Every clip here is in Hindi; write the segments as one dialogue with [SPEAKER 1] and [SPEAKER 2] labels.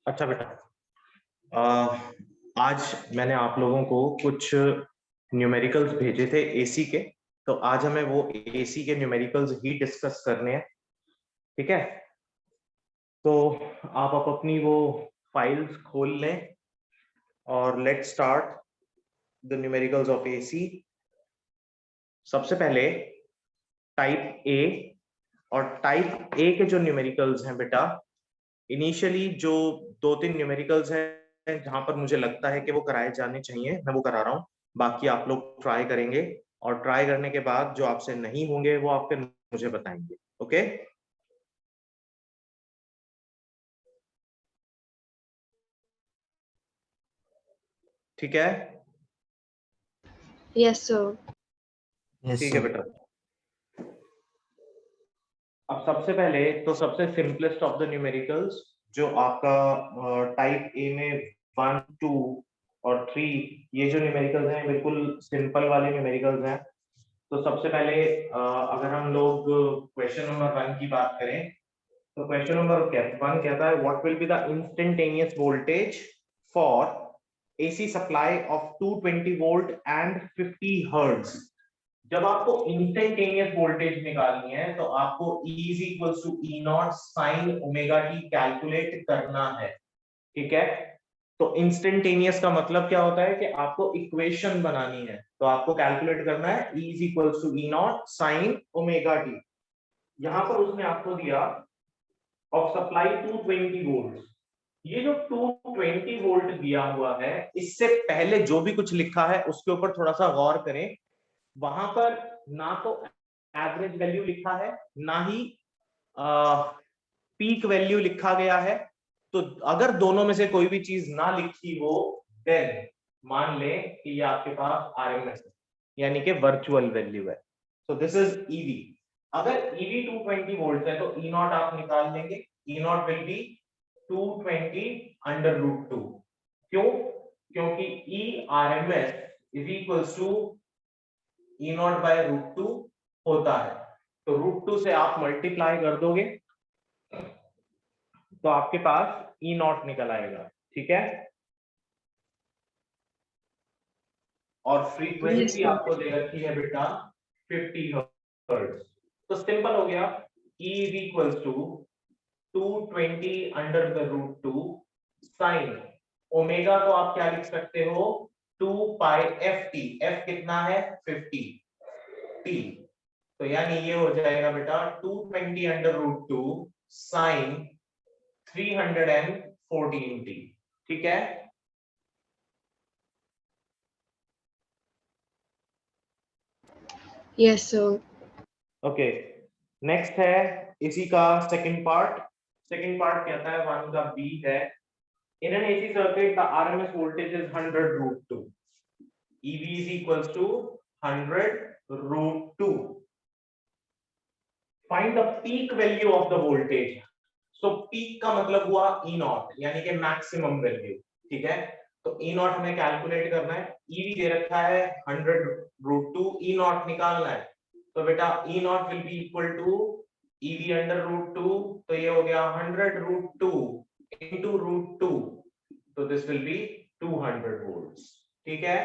[SPEAKER 1] अच्छा बेटा, आज मैंने आप लोगों को कुछ न्यूमेरिकल्स भेजे थे एसी के, तो आज हमें वो एसी के न्यूमेरिकल्स ही डिस्कस करने हैं। ठीक है, तो आप अपनी वो फाइल्स खोल लें और let's start the numericals of AC. सबसे पहले टाइप ए, और टाइप ए के जो न्यूमेरिकल्स हैं बेटा, इनिशियली जो 2-3 न्यूमेरिकल्स हैं जहां पर मुझे लगता है कि वो कराए जाने चाहिए, मैं वो करा रहा हूं। बाकी आप लोग ट्राई करेंगे, और ट्राई करने के बाद जो आपसे नहीं होंगे वो आप फिर मुझे बताएंगे। ओके, ठीक है?
[SPEAKER 2] Yes sir.
[SPEAKER 1] ठीक है बेटा। अब सबसे पहले तो सबसे सिंपलेस्ट ऑफ द न्यूमेरिकल्स जो आपका टाइप ए में 1, 2 और 3, ये जो न्यूमेरिकल्स हैं बिल्कुल सिंपल वाले न्यूमेरिकल्स हैं। तो सबसे पहले अगर हम लोग क्वेश्चन नंबर 1 की बात करें, तो क्वेश्चन नंबर 1 कहता है what will be the instantaneous voltage for AC supply of 220 volt and 50 hertz. जब आपको इंस्टेंटेनियस वोल्टेज निकालनी है तो आपको E is equals to E naught sine omega T calculate करना है। ठीक है, तो इंस्टेंटेनियस का मतलब क्या होता है कि आपको इक्वेशन बनानी है, तो आपको कैलकुलेट करना है E is equals to E naught sine omega T. यहां पर उसने आपको दिया ऑफ सप्लाई 220 वोल्ट। ये जो 220 वोल्ट दिया हुआ है, इससे पहले जो भी कुछ लिखा है उसके ऊपर थोड़ा सा गौर करें। वहां पर ना तो एवरेज वैल्यू लिखा है, ना ही पीक वैल्यू लिखा गया है। तो अगर दोनों में से कोई भी चीज ना लिखी हो, देन मान लें कि ये आपके पास आरएमएस है, यानी कि वर्चुअल वैल्यू है। So this is E V. अगर ईवी 220 वोल्ट है तो ई नॉट आप निकाल लेंगे। E naught will be 220 under root 2। क्यों? क्योंकि E RMS is equals to E naught by root 2 होता है। तो रूट 2 से आप मल्टीप्लाई कर दोगे तो आपके पास ई नॉट निकल आएगा। ठीक है, और फ्रीक्वेंसी आपको दे रखी है बेटा 50 हर्ट्ज। तो सिंपल हो गया, E is equals to 220 under the root 2 sine omega को आप क्या लिख सकते हो, 2 पाई एफ टी। एफ कितना है? 50 टी। तो यानी ये हो जाएगा बेटा 220 अंडर रूट 2 साइन 314 टी। ठीक है,
[SPEAKER 2] यस सर।
[SPEAKER 1] ओके, नेक्स्ट है इसी का सेकंड पार्ट। सेकंड पार्ट कहता है 1 का बी है, in an AC circuit the RMS voltage is 100 root 2। EV is equals to 100 root 2. Find the peak value of the voltage. So peak का मतलब हुआ E नॉट, यानी कि मैक्सिमम वैल्यू। ठीक है, तो E नॉट हमें कैलकुलेट करना है। EV दे रखा है 100 रूट 2, E नॉट निकालना है। तो बेटा E naught will be equal to EV under root 2, तो ये हो गया 100 रूट 2 इंटू रूट 2, तो दिस विल बी 200 वोल्ट्स। ठीक है,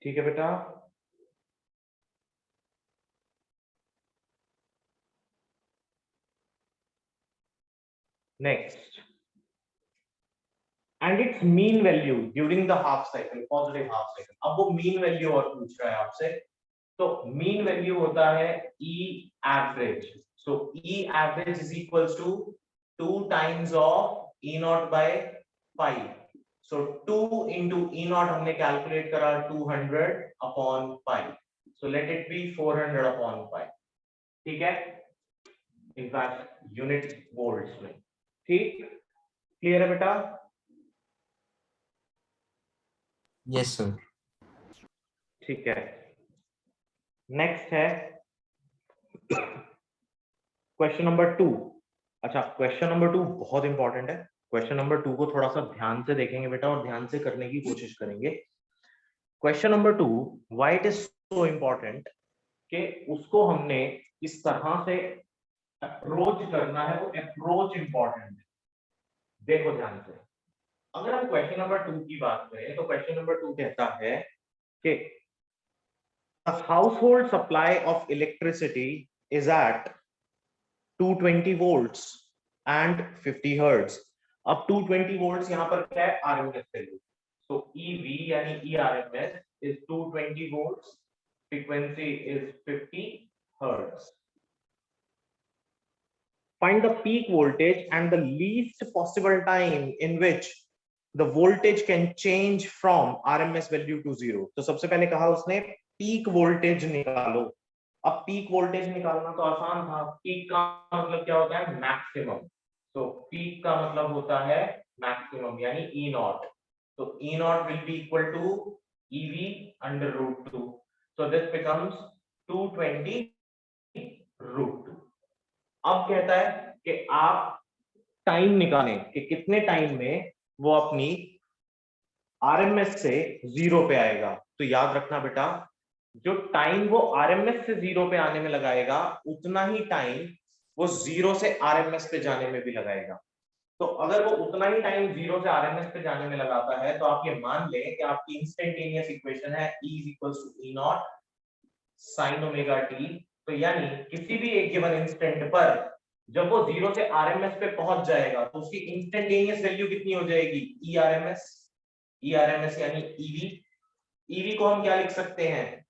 [SPEAKER 1] ठीक है बेटा। Next, and its mean value during the half cycle, positive half cycle। अब वो mean value और पूछ रहा है आपसे, तो mean value होता है E average। So E average is equals to 2 times of E naught by 5। So 2 into E naught हमने कैलकुलेट करा 200 upon 5। So let it be 400 upon 5। ठीक है, इनफैक्ट यूनिट वोल्ट्स में। ठीक, क्लियर है बेटा?
[SPEAKER 3] Yes sir.
[SPEAKER 1] ठीक है, नेक्स्ट है क्वेश्चन नंबर 2, अच्छा क्वेश्चन नंबर 2 बहुत इंपॉर्टेंट है। क्वेश्चन नंबर 2 को थोड़ा सा ध्यान से देखेंगे बेटा और ध्यान से करने की कोशिश करेंगे। Question number 2, why it is so important कि उसको हमने इस तरह से अप्रोच करना है, वो अप्रोच इंपॉर्टेंट है। देखो ध्यान से, अगर हम क्वेश्चन नंबर 2 की बात करें तो क्वेश्चन नंबर 2 कहता है कि the household supply of electricity is at 220 volts and 50 hertz। अब 220 volts यहाँ पर क्या है, आरएमएस वैल्यू। So EV यानी ERMS is 220 volts, frequency is 50 hertz। Find the peak voltage and the least possible time in which the voltage can change from RMS value to zero। तो सबसे पहले कहा उसने पीक वोल्टेज निकालो। अब पीक वोल्टेज निकालना तो आसान था, पीक का मतलब क्या होता है, मैक्सिमम। तो पीक का मतलब होता है मैक्सिमम यानी ई नॉट। तो E naught will be equal to E V under root 2। So this becomes 220 root 2। अब कहता है कि आप टाइम निकालें कि कितने टाइम में वो अपनी आरएमएस से जीरो पे आएगा। तो याद रखना बेटा, जो टाइम वो आरएमएस से जीरो पे आने में लगाएगा उतना ही टाइम वो जीरो से आरएमएस पे जाने में भी लगाएगा। तो अगर वो उतना ही टाइम जीरो से आरएमएस पे जाने में लगाता है तो आप ये मान लें कि आपकी इंस्टेंटेनियस इक्वेशन है E equals to E naught sine omega T. तो यानी किसी भी एक गिवन इंस्टेंट पर जब वो जीरो से आरएमएस पे पहुंच जाएगा तो उसकी इंस्टेंटेनियस वैल्यू कितनी हो जाएगी, ईआरएमएस यानी ईवी। ईवी को हम क्या लिख सकते हैं,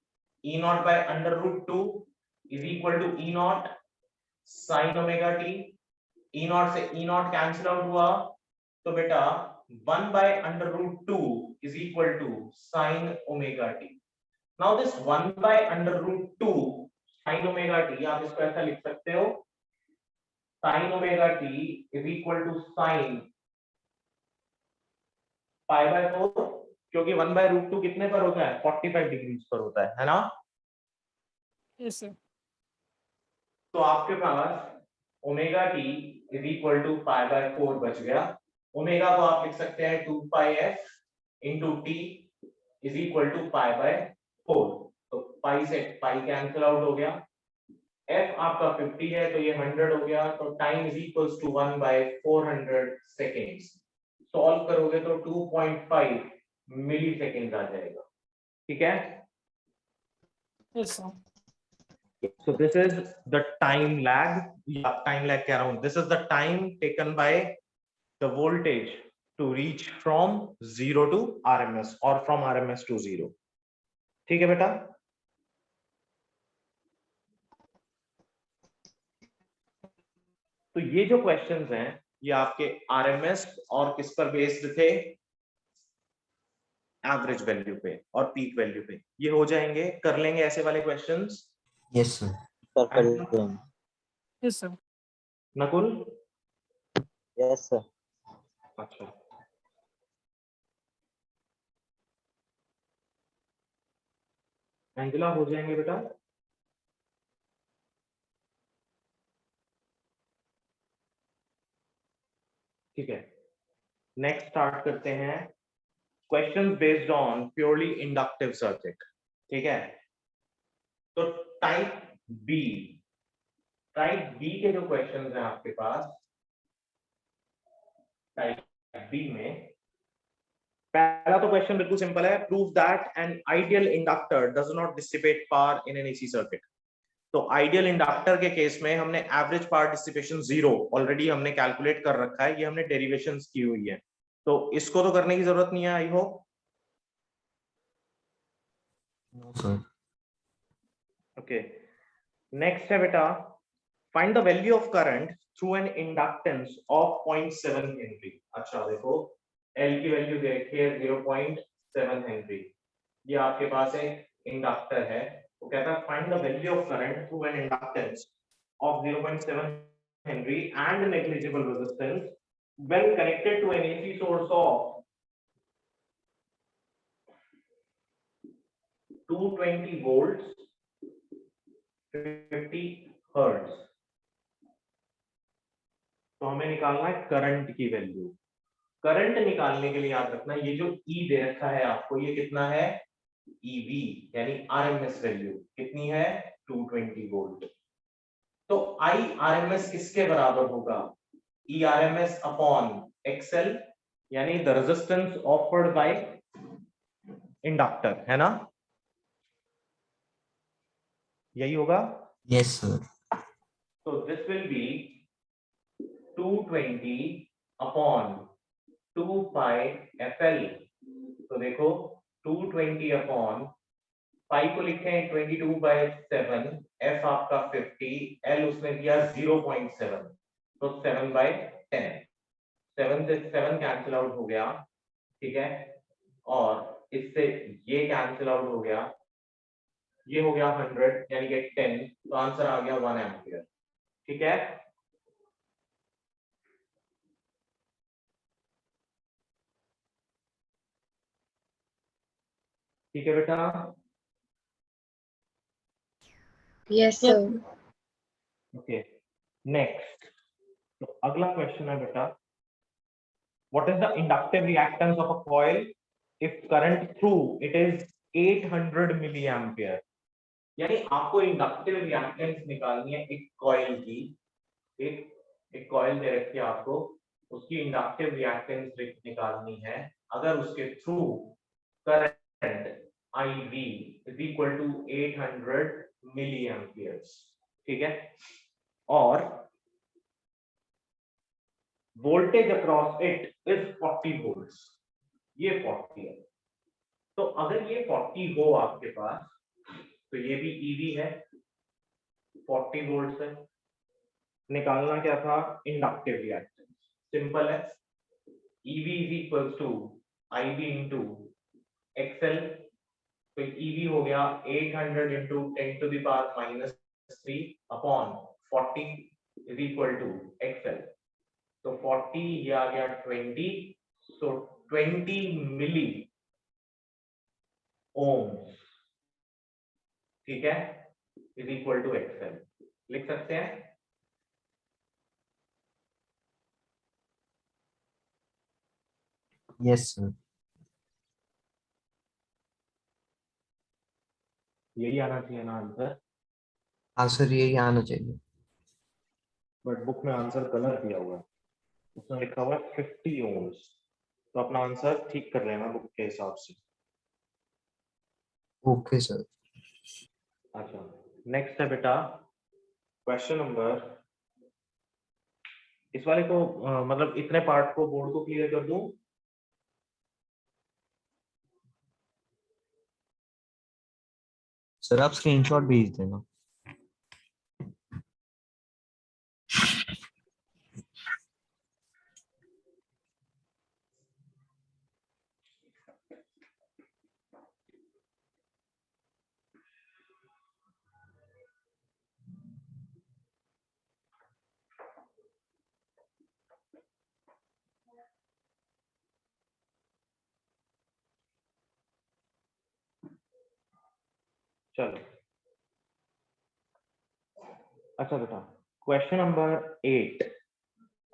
[SPEAKER 1] E naught by under root 2 is equal to E naught sine omega T. E naught से ई नॉट कैंसिल आउट हुआ तो बेटा 1 by under root 2 is equal to sine omega T. Now this 1 by under root 2 sine omega T, आप इसको ऐसा लिख सकते हो sine omega T is equal to sine pi by 4, क्योंकि 1 बाय रूट 2 कितने पर होता है, 45 डिग्रीज पर होता है ना।
[SPEAKER 2] Yes sir.
[SPEAKER 1] तो आपके पास omega T is equal to pi by 4 बच गया। ओमेगा को आप लिख सकते हैं 2 pi F into T is equal to pi by 4। तो पाई से पाई कैंसिल आउट हो गया, एफ आपका 50 है तो ये 100 हो गया। तो time is equals to 1 by 400 seconds. Solve करोगे तो 2.5 मिली सेकेंड आ जाएगा। ठीक है,
[SPEAKER 2] yes sir.
[SPEAKER 1] so this is the time lag, या time lag कह रहा हूं, this is the time taken by the voltage to reach from 0 to RMS or from RMS to 0। ठीक है बेटा, तो ये जो क्वेश्चंस हैं ये आपके आरएमएस और किस पर बेस्ड थे, एवरेज वैल्यू पे और पीक वैल्यू पे। ये हो जाएंगे, कर लेंगे ऐसे वाले क्वेश्चंस।
[SPEAKER 3] Yes, sir.
[SPEAKER 4] सर कर लेंगे।
[SPEAKER 2] Yes sir.
[SPEAKER 1] Nakul,
[SPEAKER 4] yes sir.
[SPEAKER 1] अच्छा एंजेला हो जाएंगे बेटा। ठीक है, नेक्स्ट स्टार्ट करते हैं questions based on purely inductive circuit. ठीक है, तो टाइप बी के जो क्वेश्चंस हैं आपके पास, टाइप बी में पहला तो क्वेश्चन बिल्कुल सिंपल है, prove that an ideal inductor does not dissipate power in an AC circuit. तो आइडियल इंडक्टर के केस में हमने एवरेज पावर डिसिपेशन 0 ऑलरेडी हमने कैलकुलेट कर रखा है, ये हमने डेरिवेशंस की हुई है, तो इसको तो करने की जरूरत नहीं है I hope.
[SPEAKER 3] No, sir.
[SPEAKER 1] Okay, next है बेटा, find the value of current through an inductance of 0.7 Henry. अच्छा देखो, एल की वैल्यू दे रखी है 0.7 हेनरी, ये आपके पास एक इंडक्टर है। वो कहता है find the value of current through an inductance of 0.7 Henry and negligible resistance when connected to an AC source of 220 volts 50 hertz। तो हमें निकालना है करंट की वैल्यू। करंट निकालने के लिए याद रखना ये जो ई दे रखा है आपको, ये कितना है, ईवी यानी आरएमएस वैल्यू कितनी है, 220 वोल्ट। तो आई आरएमएस किसके बराबर होगा, ई आरएमएस अपॉन एक्सएल यानी the resistance offered by inductor, है ना, यही होगा।
[SPEAKER 3] Yes, sir.
[SPEAKER 1] तो this will be 220 upon 2 pi FL। तो देखो 220 अपॉन पाई को लिखे हैं 22/7, F आपका 50, L उसने दिया 0.7, तो 7/10, 7 से 7 कैंसिल आउट हो गया, ठीक है, और इससे ये कैंसिल आउट हो गया, ये हो गया 100 यानी कि 10, तो आंसर आ गया 1 एम्पियर, ठीक है। ठीक है बेटा,
[SPEAKER 5] Yes, sir.
[SPEAKER 1] Okay next. तो अगला क्वेश्चन है बेटा, what is the inductive reactance of a coil if current through it is 800 milliampere. यानी आपको इंडक्टिव रिएक्टेंस निकालनी है एक कॉइल की, एक कॉइल दे रखी है आपको, उसकी इंडक्टिव रिएक्टेंस निकालनी है अगर उसके through current IV is equal to 800 milliamperes, ठीक है, और voltage across it is 40 volts, ये 40 है। तो अगर ये 40 हो आपके पास, तो ये भी ईवी है, 40 वोल्ट है, निकालना क्या था, इंडक्टिव रिएक्टेंस, सिंपल है, EV is equal to IB into XL। तो EV हो गया 800 into 10 to the power -3 upon 40 is equal to XL। तो 40 ये आ गया 20, सो 20 मिली ओम्स, ठीक है, इज इक्वल टू XL, लिख सकते हैं।
[SPEAKER 3] Yes, sir.
[SPEAKER 1] यही आना चाहिए ना आंसर,
[SPEAKER 3] आंसर यही आना चाहिए।
[SPEAKER 1] बट बुक में आंसर गलत दिया हुआ है, उसमें लिखा हुआ है 50 ओम्स, तो अपना आंसर ठीक कर लेना बुक के हिसाब से।
[SPEAKER 3] Okay, sir.
[SPEAKER 1] अच्छा नेक्स्ट है बेटा क्वेश्चन नंबर, इस वाले को मतलब इतने पार्ट को बोर्ड को क्लियर कर दूं।
[SPEAKER 3] सर आप स्क्रीनशॉट भेज देना।
[SPEAKER 1] चलो अच्छा बेटा, question number 8,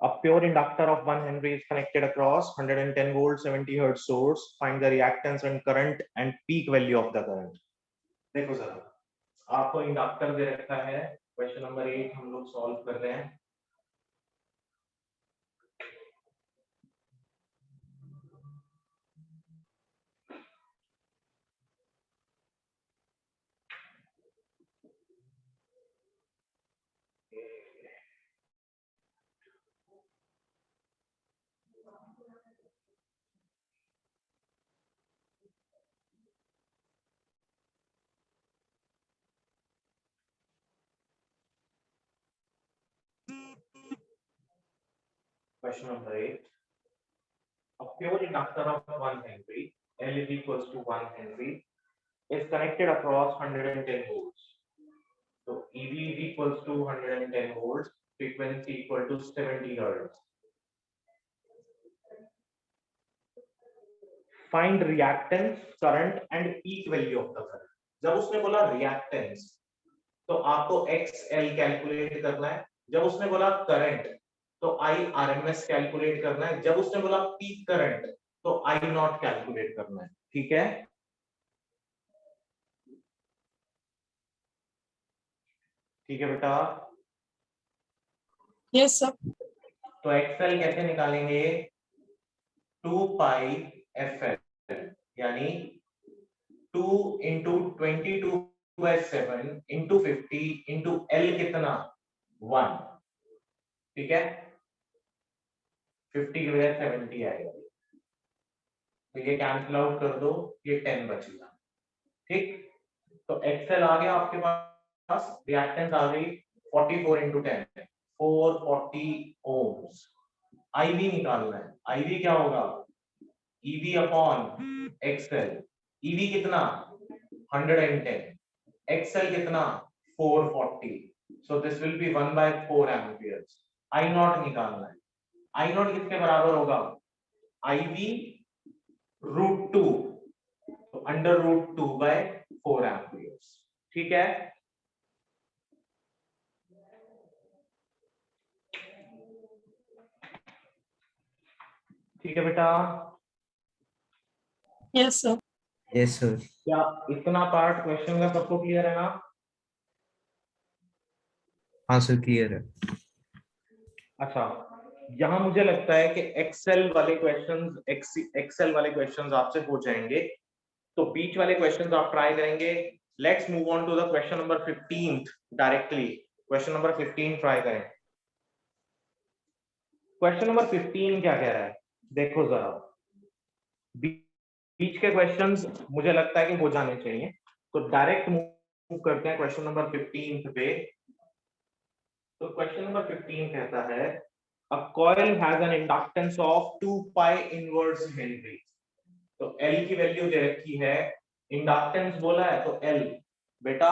[SPEAKER 1] a pure inductor of 1 Henry is connected across 110 volt 70 hertz source, find the reactance and current and peak value of the current। देखो सर, आपको इंडक्टर दे रखा है, क्वेश्चन नंबर 8 हम लोग सॉल्व कर रहे हैं। Question number 8. A pure inductor of 1 Henry, L is equals to 1 Henry, is connected across 110 volts. So EV is equals to 110 volts, frequency equal to 70 hertz. Find reactance, current and peak value of the current. जब उसने बोला reactance, तो आपको XL कैलकुलेट करना है। जब उसने बोला करंट, तो आई आरएमएस कैलकुलेट करना है। जब उसने बोला पीक करंट तो आई नॉट कैलकुलेट करना है। ठीक है, ठीक है बेटा।
[SPEAKER 2] Yes, sir.
[SPEAKER 1] तो एक्सएल कैसे निकालेंगे? 2 पाई एफ एल यानी 2 इंटू 22/7 इंटू 50 इंटू एल कितना 1। ठीक है, 50 की बजाय 70 आएगा, तो ये कैंसिल आउट कर दो, ये 10 बचेगा। ठीक, तो एक्सएल आ गया आपके पास, रिएक्टेंस आ गई 44 इंटू 10 440 ओम्स। आईवी निकालना है, आईवी क्या होगा? EV upon XL. ईवी कितना 110, एक्सएल कितना 440, सो this will B 1/4 amperes. I not निकालना है, आई नॉट किसके बराबर होगा? आईवी √2, तो अंडर √2/4 एम्पियर्स। ठीक है, ठीक है बेटा।
[SPEAKER 2] Yes, sir.
[SPEAKER 3] Yes sir.
[SPEAKER 1] क्या इतना पार्ट क्वेश्चन का सबको क्लियर है ना?
[SPEAKER 3] हाँ सर क्लियर है।
[SPEAKER 1] अच्छा, यहाँ मुझे लगता है कि एक्सेल वाले क्वेश्चंस आपसे हो जाएंगे, तो बीच वाले क्वेश्चंस आप ट्राई करेंगे। Let's move on to the question number 15 directly. Question number 15 try करें। क्वेश्चन नंबर 15 क्या कह रहा है देखो जरा। बीच के क्वेश्चंस मुझे लगता है कि हो जाने चाहिए, तो डायरेक्ट मूव करते हैं क्वेश्चन नंबर 15 पे। तो क्वेश्चन नंबर 15 कहता है a coil has an inductance of 2 pi inverse Henry। तो L की वैल्यू दे रखी है, इंडक्टेंस बोला है तो L। बेटा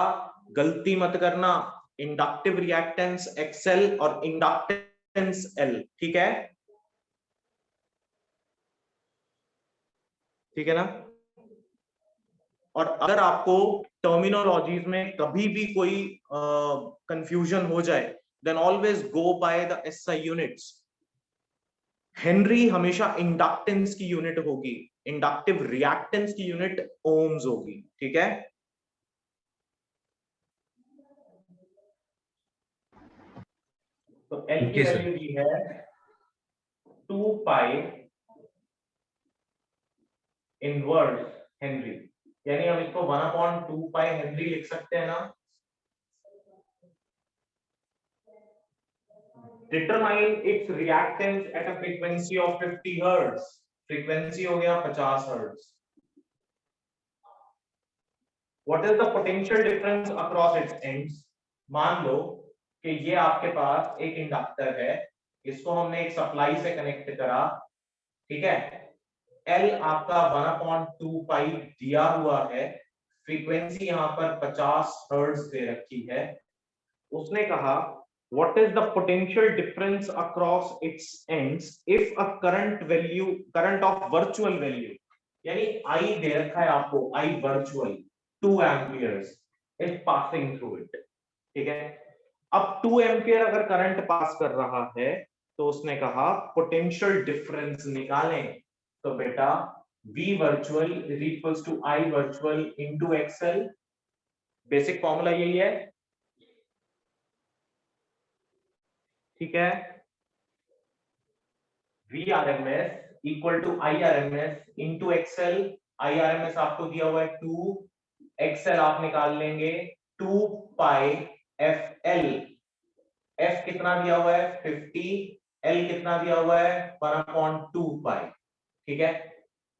[SPEAKER 1] गलती मत करना, इंडक्टिव रिएक्टेंस XL और इंडक्टेंस L। ठीक है, ठीक है ना? और अगर आपको टर्मिनोलॉजीज में कभी भी कोई कंफ्यूजन हो जाए, then always go by the SI units. Henry हमेशा इंडक्टेंस की यूनिट होगी, इंडक्टिव रिएक्टेंस की यूनिट ओम्स होगी। ठीक है, तो एल की
[SPEAKER 3] Okay, sir.
[SPEAKER 1] वैल्यू दी है 2 पाई इनवर्स हेनरी, यानी हम इसको 1/2 पाई हेनरी लिख सकते हैं ना। Determine its reactance at a frequency of 50 hertz। Frequency हो गया 50 hertz. What is the potential difference across its ends? मान लो कि ये आपके पास एक इंडक्टर है, इसको हमने एक सप्लाई से कनेक्ट करा। ठीक है, L आपका 1/2 पाई दिया हुआ है, फ्रीक्वेंसी यहाँ पर 50 हर्ट्ज दे रखी है। उसने कहा what is the potential difference across its ends if a current of virtual value, यानी I दे रखा है आपको, I virtual 2 amperes is passing through it। ठीक है, अब 2 एम्पियर अगर करंट पास कर रहा है तो उसने कहा पोटेंशियल डिफरेंस निकालें। तो बेटा V virtual is equals to I virtual into XL। Basic formula यही है। ठीक है, VRMS equal to IRMS into XL। IRMS आपको दिया हुआ है 2, XL आप निकाल लेंगे 2 पाई FL। F कितना दिया हुआ है 50, L कितना दिया हुआ है 1/2 पाई। ठीक है,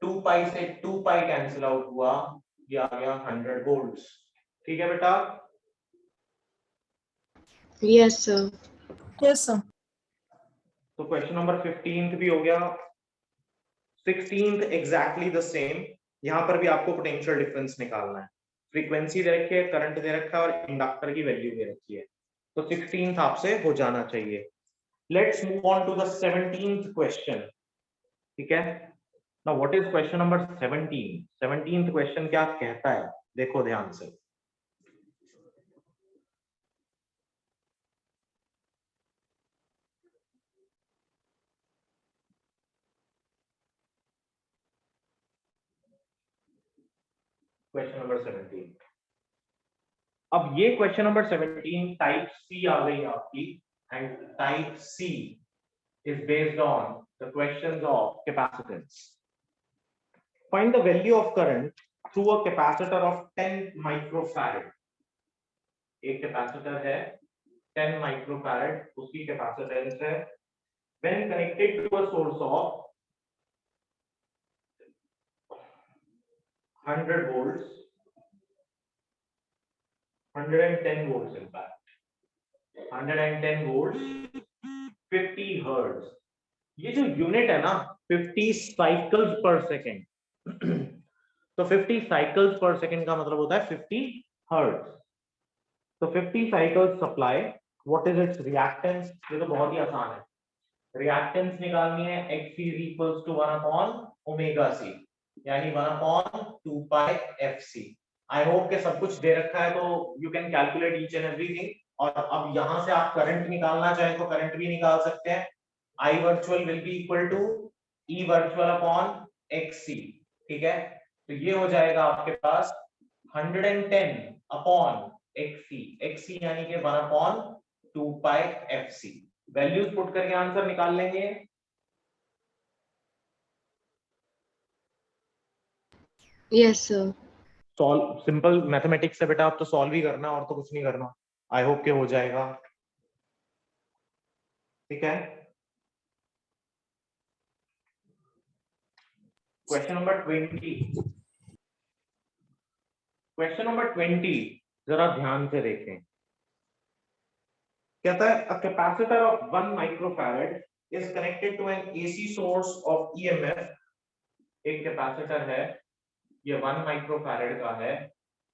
[SPEAKER 1] 2 पाई से 2 पाई कैंसिल आउट हुआ, ये आ गया 100 वोल्ट्स। ठीक है बेटा,
[SPEAKER 5] Yes, sir.
[SPEAKER 2] Yes, sir.
[SPEAKER 1] तो क्वेश्चन नंबर 15 भी हो गया। 16 एग्जैक्टली द सेम, यहां पर भी आपको पोटेंशियल डिफरेंस निकालना है। फ्रीक्वेंसी दे रखी है, करंट दे रखा है और इंडक्टर की वैल्यू दे रखी है, तो 16th आपसे हो जाना चाहिए। Let's move on to the 17th question. ठीक है, now what is question number 17? 17th question क्या कहता है देखो ध्यान से। Question number 17। अब ये क्वेश्चन नंबर 17 टाइप सी आ गई आपकी, and type C is based on the questions of capacitance. Find the value of current through a capacitor of 10 microfarad. एक कैपेसिटर है 10 माइक्रोफैरड, उसकी कैपेसिटेंस है, when connected to a source of 100 volts, 110 volts in fact, 110 volts, 50 hertz। ये जो यूनिट है ना 50 साइकिल्स पर सेकेंड, तो 50 साइकिल्स पर सेकेंड का मतलब होता है 50 हर्ट्ज। तो 50 cycles supply, what is it's reactance? ये तो बहुत ही आसान है, रिएक्टेंस निकालनी है, xc is equals to 1 upon omega c, यानी 1 upon 2 pi fc। I hope के सब कुछ दे रखा है, तो you can calculate each and everything. और अब यहां से आप करंट निकालना चाहें तो करंट भी निकाल सकते हैं। I virtual will be equal to E virtual upon xc, ठीक है। तो ये हो जाएगा आपके पास 110 upon xc, xc यानी कि 1 upon 2 pi fc। Values put करके आंसर निकाल लेंगे।
[SPEAKER 5] Yes, sir.
[SPEAKER 1] Solve, simple mathematics से बेटा, आप तो सॉल्व ही करना और तो कुछ नहीं करना। आई होप के हो जाएगा, ठीक है। क्वेश्चन नंबर 20, क्वेश्चन नंबर 20 जरा ध्यान से देखें। कहता है a capacitor of 1 microfarad is connected to an AC source of EMF. एक कैपेसिटर है, ये 1 माइक्रोफैरड का है,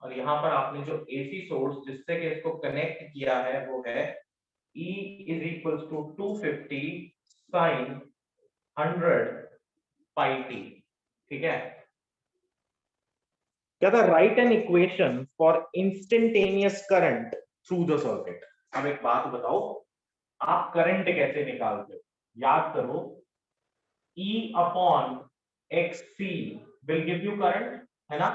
[SPEAKER 1] और यहाँ पर आपने जो एसी सोर्स जिससे कि इसको कनेक्ट किया है वो है E is equals to 250 sin 100 pi t, ठीक है। क्या था? Right an equation for instantaneous current through the circuit. अब एक बात बताओ, आप करंट कैसे निकालते हो? याद करो, E upon XC will give you current, है ना?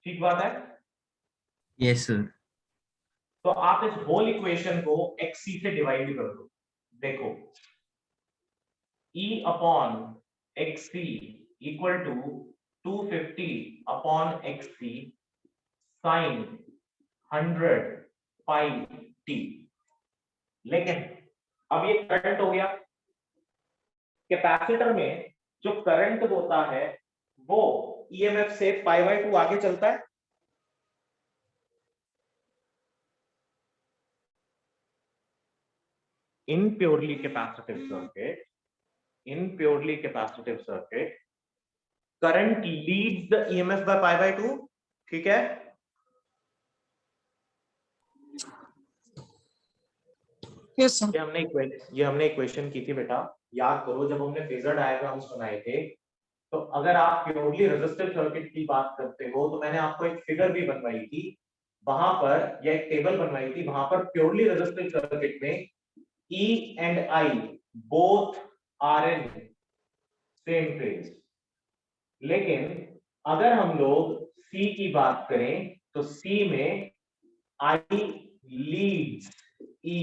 [SPEAKER 1] ठीक बात है।
[SPEAKER 3] Yes, sir.
[SPEAKER 1] तो आप इस होल इक्वेशन को XC से डिवाइड कर दो। देखो, E upon XC equal to 250 upon XC sine 100 pi t। लेकिन अब ये करंट हो गया, कैपेसिटर में जो करंट होता है वो ईएमएफ से π/2 आगे चलता है। In purely capacitive circuit, current leads the EMF by π/2, ठीक है।
[SPEAKER 2] Yes, sir.
[SPEAKER 1] ये हमने इक्वेशन की थी बेटा, याद करो जब हमने फेजर डायग्राम्स बनाए थे। तो अगर आप प्योरली रेजिस्टिव सर्किट की बात करते हो तो मैंने आपको एक फिगर भी बनवाई थी, वहां पर या एक टेबल बनवाई थी, वहां पर प्योरली रेजिस्टिव सर्किट में E and I both are in same phase। लेकिन अगर हम लोग C की बात करें तो C में I leads E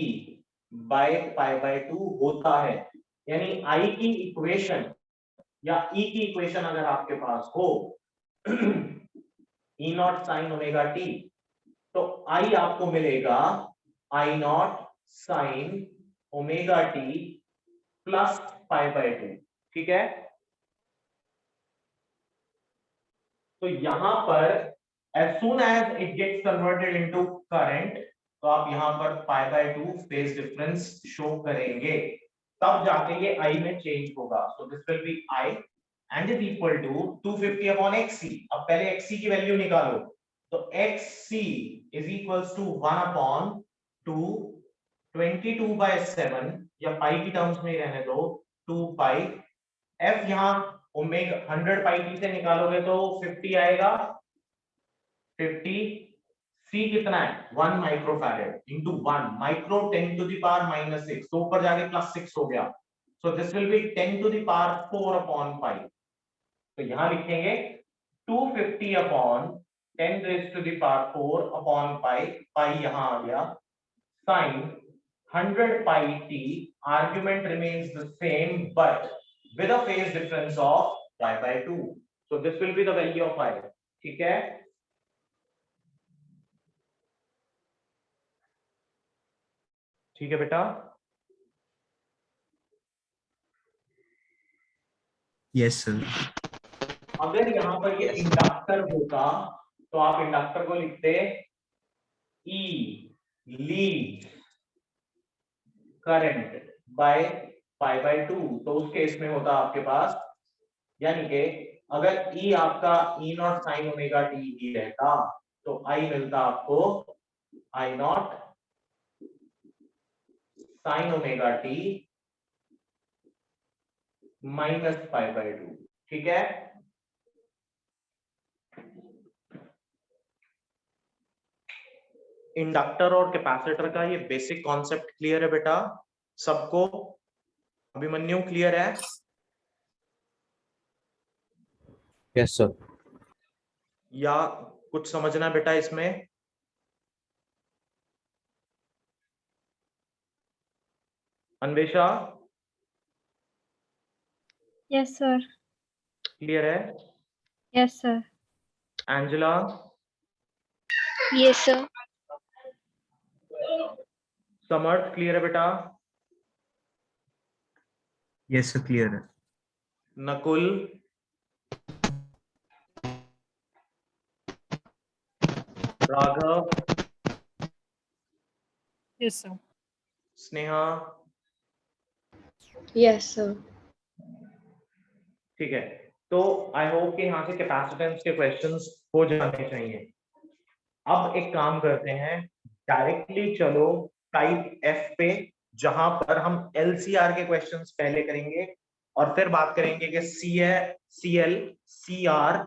[SPEAKER 1] by π/2 होता है। यानी I की इक्वेशन या E की इक्वेशन अगर आपके पास हो E naught sine omega t, तो I आपको मिलेगा I naught sine omega t plus π/2, ठीक है। तो यहां पर as soon as it gets converted into current, तो आप यहां पर π/2 फेज डिफरेंस शो करेंगे, तब जाके ये I में चेंज होगा। So this will be I and is equal to 250 upon XC। अब पहले XC की वैल्यू निकालो, तो XC is equals to 1 upon 2 22/7, या पाई की टर्म्स में रहने दो, 2 पाई f। यहां ओमेगा 100 पाई t से निकालोगे तो 50 आएगा, 50 c कितना है 1 microfarad into 1 micro 10 to the power -6, तो ऊपर जाके +6 हो गया। So this will be 10 to the power 4 upon pi. तो यहां लिखेंगे 250 upon 10 raise to the power 4 upon pi, pi यहां आ गया, sin 100 pi t, argument remains the same but with a phase difference of pi by 2. So this will be the value of I. ठीक है, ठीक है बेटा।
[SPEAKER 3] Yes, sir.
[SPEAKER 1] अगर यहाँ पर ये इंडक्टर होता तो आप इंडक्टर को लिखते E lead current by pi by 2, तो उस केस में होता आपके पास, यानी कि अगर E आपका E naught sine omega T ही रहता तो I मिलता आपको I naught sine omega T minus pi by 2। ठीक है, इंडक्टर और कैपेसिटर का ये बेसिक कॉन्सेप्ट क्लियर है बेटा सबको? अभिमन्यु क्लियर है?
[SPEAKER 4] Yes, sir.
[SPEAKER 1] या कुछ समझना बेटा इसमें? Anvesha
[SPEAKER 6] Yes, sir.
[SPEAKER 1] क्लियर है?
[SPEAKER 6] Yes, sir.
[SPEAKER 1] Angela
[SPEAKER 5] Yes, sir.
[SPEAKER 1] समर्थ क्लियर है बेटा?
[SPEAKER 3] Yes, sir. Clear है।
[SPEAKER 1] Nakul, Raghav,
[SPEAKER 2] Yes, sir.
[SPEAKER 1] Sneha,
[SPEAKER 5] Yes, sir.
[SPEAKER 1] ठीक है। तो आई होप कि यहाँ से कैपेसिटेंस के क्वेश्चंस हो जाने चाहिए। अब एक काम करते हैं, डायरेक्टली चलो टाइप एफ पे, जहां पर हम एलसीआर के क्वेश्चंस पहले करेंगे और फिर बात करेंगे कि सीएल, सीआर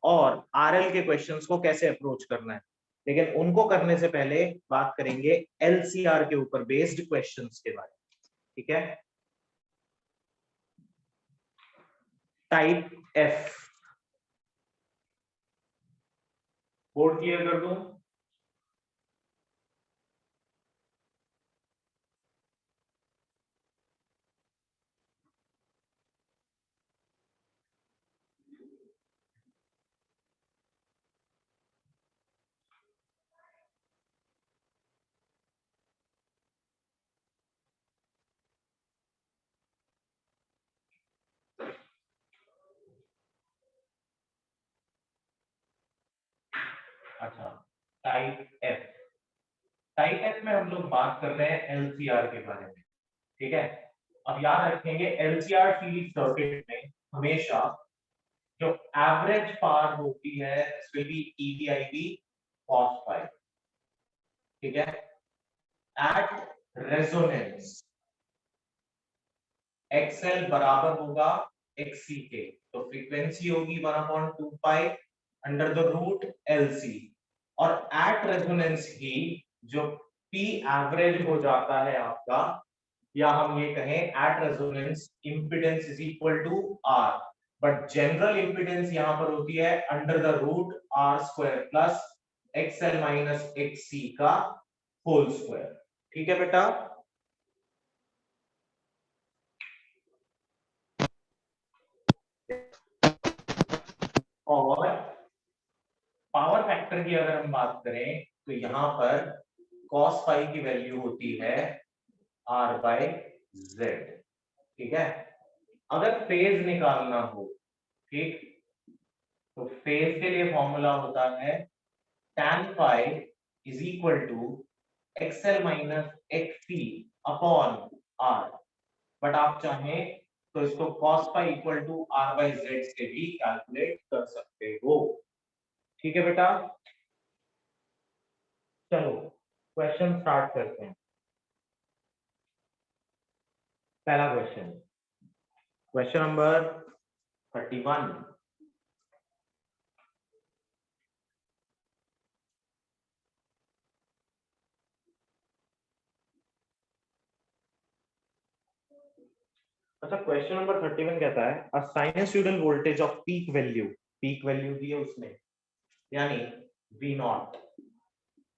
[SPEAKER 1] और आरएल के क्वेश्चंस को कैसे अप्रोच करना है। लेकिन उनको करने से पहले बात करेंगे एलसीआर के ऊपर बेस्ड क्वेश्चंस के बारे में। ठीक है, टाइप एफ बोर्ड क्लियर कर दूं? अच्छा, टाइप एफ में हम लोग बात कर रहे हैं एलसीआर के बारे में। ठीक है, अब याद रखेंगे एलसीआर सीरीज सर्किट में हमेशा जो एवरेज पावर होती है विल बी ईवीआईबी cos फाई। ठीक है, एट रेजोनेंस एक्सएल बराबर होगा एक्सी के, तो फ्रीक्वेंसी होगी 1/2 pi under the root LC, और एट रेजोनेंस ही जो पी एवरेज हो जाता है आपका, या हम ये कहें at resonance impedance is equal to R, but general impedance यहां पर होती है under the root R square plus XL minus XC का होल स्क्वायर। ठीक है बेटा, और पावर फैक्टर की अगर हम बात करें तो यहां पर cos फाई की वैल्यू होती है r बाय जेड। ठीक है, अगर फेज निकालना हो, ठीक, तो फेज के लिए फॉर्मूला होता है tan phi is equal to XL minus XC upon R, but आप चाहें तो इसको cos phi equal to r by Z से भी कैलकुलेट कर सकते हो। ठीक है बेटा, चलो क्वेश्चन स्टार्ट करते हैं। पहला क्वेश्चन, क्वेश्चन नंबर 31। अच्छा, क्वेश्चन नंबर 31 कहता है a sinusoidal voltage of peak value दी है उसने, यानी V naught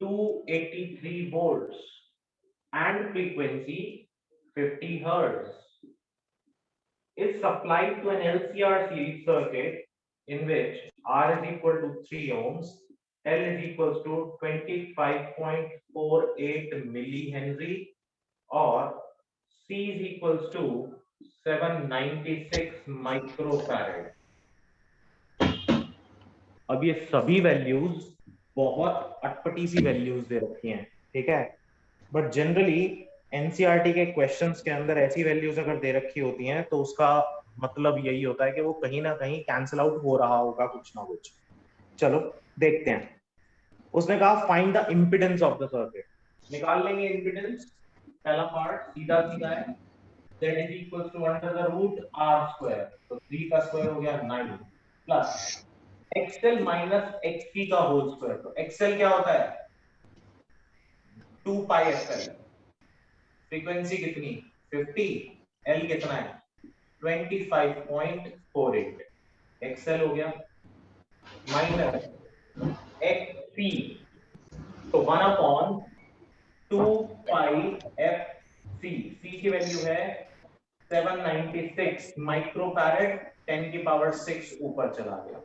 [SPEAKER 1] 283 volts and frequency 50 hertz is supplied to an LCR series circuit in which R is equal to 3 ohms, L is equals to 25.48 millihenry और C is equals to 796 microfarad. अब ये सभी वैल्यूज बहुत अटपटी सी वैल्यूज दे रखी हैं, ठीक है, बट जनरली एनसीईआरटी के क्वेश्चंस के अंदर ऐसी वैल्यूज अगर दे रखी होती हैं तो उसका मतलब यही होता है कि वो कहीं ना कहीं कैंसिल आउट हो रहा होगा कुछ ना कुछ। चलो देखते हैं। उसने कहा find the impedance of the circuit, निकाल लेंगे इंपिडेंस। पहला पार्ट सीधा सीधा है, z is equals to under the root r square, तो 3 का स्क्वायर हो गया 9 प्लस xl minus xp का होल स्क्वायर। तो xl क्या होता है 2 pi fl, फ्रीक्वेंसी कितनी 50, l कितना है 25.48, xl हो गया माइनस xc, तो 1 अपॉन 2 pi fc, c की वैल्यू है 796 माइक्रोफैरेड, 10 की पावर 6 ऊपर चला गया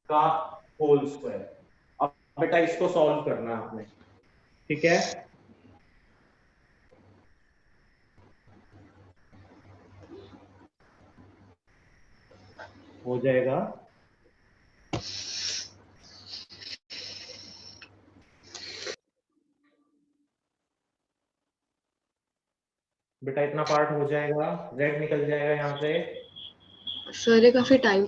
[SPEAKER 1] का होल स्क्वायर। अब बेटा इसको सॉल्व करना है आपने, ठीक है। हो जाएगा बेटा, इतना पार्ट हो जाएगा, z निकल जाएगा यहाँ से।
[SPEAKER 5] सर ये काफी टाइम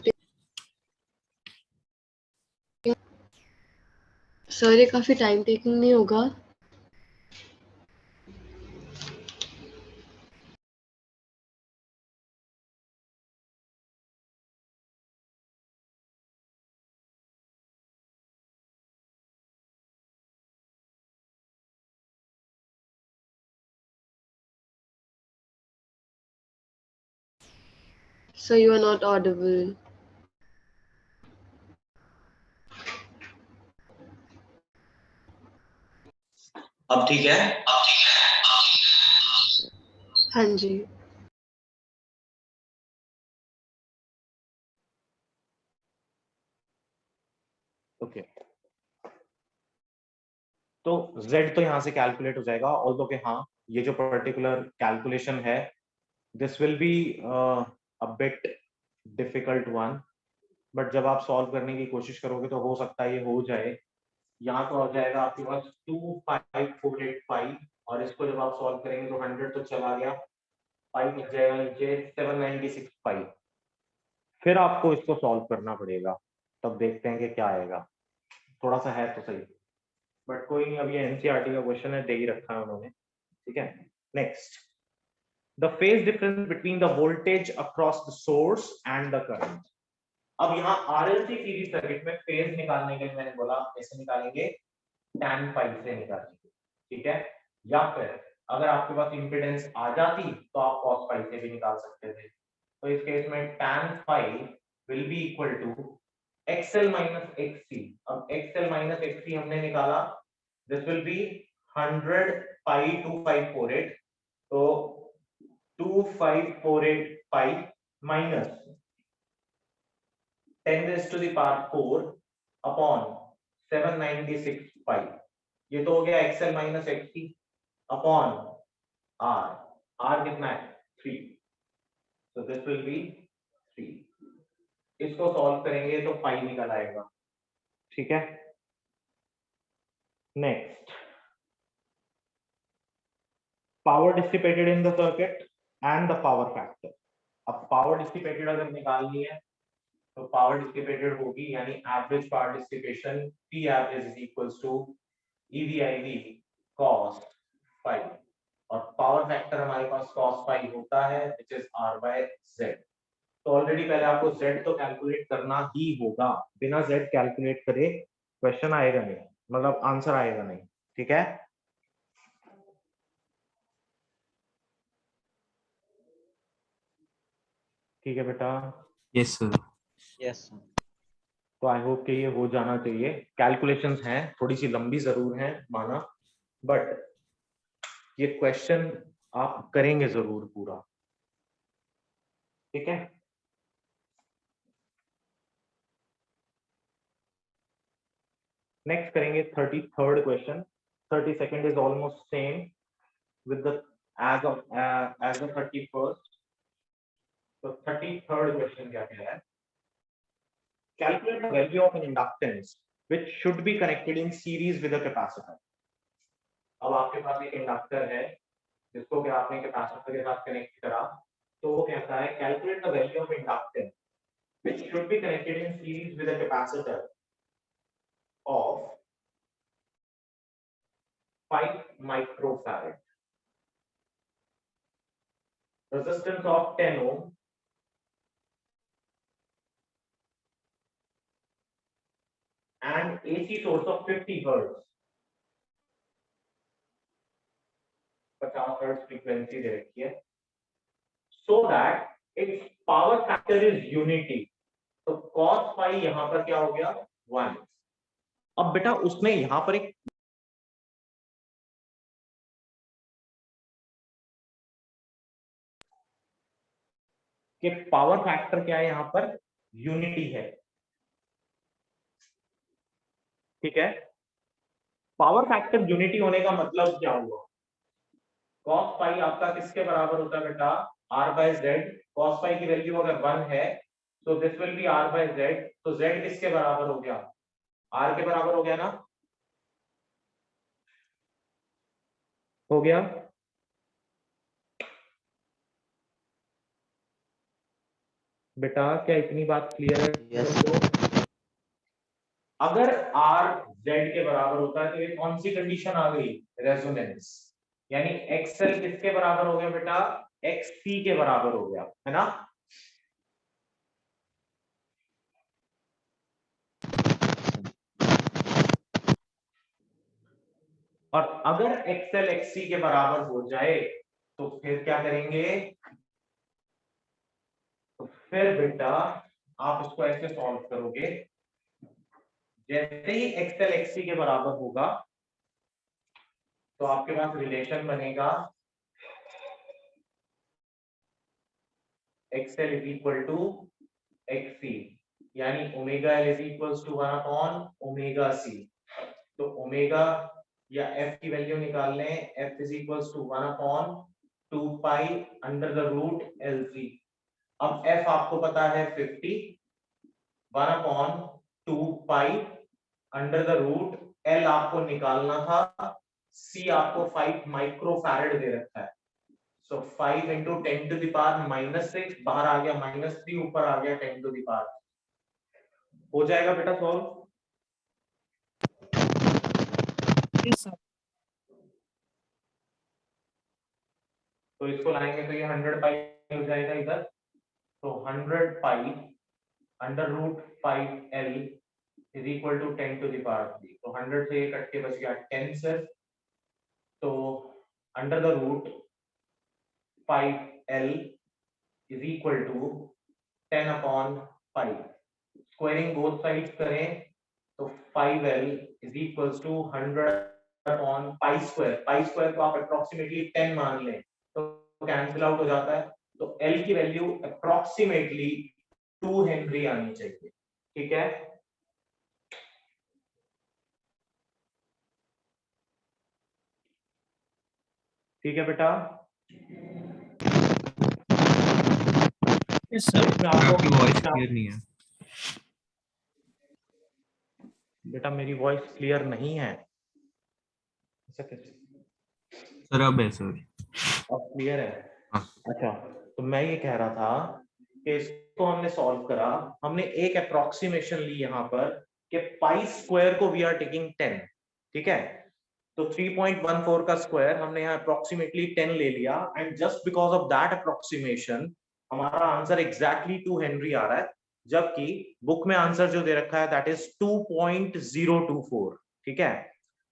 [SPEAKER 5] टेकिंग नहीं होगा? Sir, you are not audible.
[SPEAKER 1] अब ठीक है?
[SPEAKER 5] हाँ जी।
[SPEAKER 1] ओके, तो z तो यहां से कैलकुलेट हो जाएगा, ऑल्दो कि हाँ ये जो पर्टिकुलर कैलकुलेशन है this will be a bit difficult one, but जब आप सॉल्व करने की कोशिश करोगे तो हो सकता है ये हो जाए। यहाँ तो आ जाएगा आपके पास 25485 और इसको जब आप सॉल्व करेंगे तो 100 तो चला गया, 5 लग जाएगा नीचे, 796 पाई। फिर आपको इसको सॉल्व करना पड़ेगा, तब देखते हैं कि क्या आएगा। थोड़ा सा है तो सही, बट कोई नहीं, अब ये एनसीईआरटी का क्वेश्चन है, दे ही रखा है उन्होंने, ठीक है। Next, the phase difference between the voltage across the source and the current. अब यहाँ आरएलसी सीरीज सर्किट में फेज निकालने के लिए मैंने बोला कैसे निकालेंगे, tan पाई से निकालेंगे, ठीक है। या फिर अगर आपके पास इंपेडेंस आ जाती तो आप cos पाई से भी निकाल सकते थे। तो इस केस में tan pi will be equal to xl minus xc। अब xl माइनस xc हमने निकाला, दिस विल बी 100 पाई 2548, तो 2548 pi minus 10 raised to the power 4 upon 796 पाई, ये तो हो गया xl minus xc upon r, r कितना है 3, so this will be 3। इसको सॉल्व करेंगे तो पाई निकल आएगा, ठीक है। Next, power dissipated in the circuit and the power factor. अब पावर डिसिपेटेड अगर निकालनी है तो पावर डिसिपेटेड होगी, यानी average power dissipation P average is equals to EVIV cos phi, और पावर फैक्टर हमारे पास cos phi होता है which is R by Z। तो ऑलरेडी पहले आपको Z तो कैलकुलेट करना ही होगा, बिना Z कैलकुलेट करे क्वेश्चन आएगा नहीं, मतलब आंसर आएगा नहीं, ठीक है। ठीक है बेटा,
[SPEAKER 3] Yes, sir.
[SPEAKER 4] Yes, sir.
[SPEAKER 1] तो आई होप कि ये हो जाना चाहिए। कैलकुलेशंस हैं, थोड़ी सी लंबी जरूर हैं माना, बट ये क्वेश्चन आप करेंगे जरूर पूरा, ठीक है। नेक्स्ट करेंगे 33rd question. 32nd is almost same with the age of 31st। तो 33rd क्वेश्चन क्या कह रहा है? Calculate the value of an inductance which should be connected in series with a capacitor. अब आपके पास एक इंडक्टर है जिसको कि आपने कैपेसिटर के साथ कनेक्ट करा, तो वो कहता है calculate the value of inductance which should be connected in series with a capacitor of 5 microfarad, resistance of 10 ohm, and AC source of 50 hertz. 50 hertz frequency दे रखी है, so that its power factor is unity. तो cos phi यहां पर क्या हो गया? 1. अब बेटा उसने यहां पर एक कि पावर फैक्टर क्या है, यहां पर यूनिटी है, ठीक है। पावर फैक्टर यूनिटी होने का मतलब क्या हुआ? cos पाई आपका किसके बराबर होता है बेटा? r by z। cos pi की वैल्यू अगर 1 है तो this will be r by z। तो z किसके बराबर हो गया? r के बराबर हो गया ना? हो गया। बेटा क्या इतनी बात क्लियर है?
[SPEAKER 4] Yes.
[SPEAKER 1] अगर r z के बराबर होता है तो ये कौन सी कंडीशन आ गई? रेजोनेंस। यानी xl किसके बराबर हो गया बेटा? xc के बराबर हो गया, है ना। और अगर xl xc के बराबर हो जाए तो फिर क्या करेंगे? तो फिर बेटा आप इसको ऐसे सॉल्व करोगे, जैसे ही xl xc के बराबर होगा तो आपके पास रिलेशन बनेगा xl is equal to xc, यानी omega l is equal to 1 upon omega c। तो ओमेगा या f की वैल्यू निकाल लें, f is equal to 1 upon 2 pi under the root lc। अब f आपको पता है 50, 1 upon 2 pi under the root l आपको निकालना था, c आपको 5 माइक्रोफैरेड दे रखा है। सो 5 इंटू 10 टू द पावर -6, बाहर आ गया -3, ऊपर आ गया 10 टू द पावर। हो जाएगा बेटा सॉल्व?
[SPEAKER 2] Yes, sir.
[SPEAKER 1] तो इसको लाएंगे तो ये 100 पाई हो जाएगा इधर, तो 100 pi under root 5l is equal to 10 to the power 3। तो 100 से ये कट के बच गया 10 सर। तो under the root 5l is equal to 10 upon 5। Squaring both sides करें तो 5l is equal to 100 upon pi square. Pi square को आप अप्रोक्सीमेटली 10 मान लें तो कैंसिल आउट हो जाता है। तो l की वैल्यू अप्रोक्सीमेटली 2 हेनरी आनी चाहिए, ठीक है। ठीक है बेटा।
[SPEAKER 2] Yes, sir.
[SPEAKER 1] इसमें
[SPEAKER 3] आपकी वॉइस
[SPEAKER 1] आपको
[SPEAKER 3] क्लियर नहीं है।
[SPEAKER 1] बेटा मेरी वॉइस क्लियर नहीं है, ऐसा कैसे?
[SPEAKER 3] सर अब है सर।
[SPEAKER 1] अब क्लियर है?
[SPEAKER 3] हाँ।
[SPEAKER 1] अच्छा, तो मैं ये कह रहा था कि इसको हमने सॉल्व करा, हमने एक अप्रोक्सीमेशन ली यहाँ पर कि पाई स्क्वायर को वी आर टेकिंग 10, ठीक है। तो 3.14 का स्क्वायर हमने यहाँ अप्रोक्सीमेटली 10 ले लिया, and just because of that approximation हमारा आंसर एग्जैक्टली 2 हेनरी आ रहा है, जबकि बुक में आंसर जो दे रखा है दैट इज 2.024, ठीक है।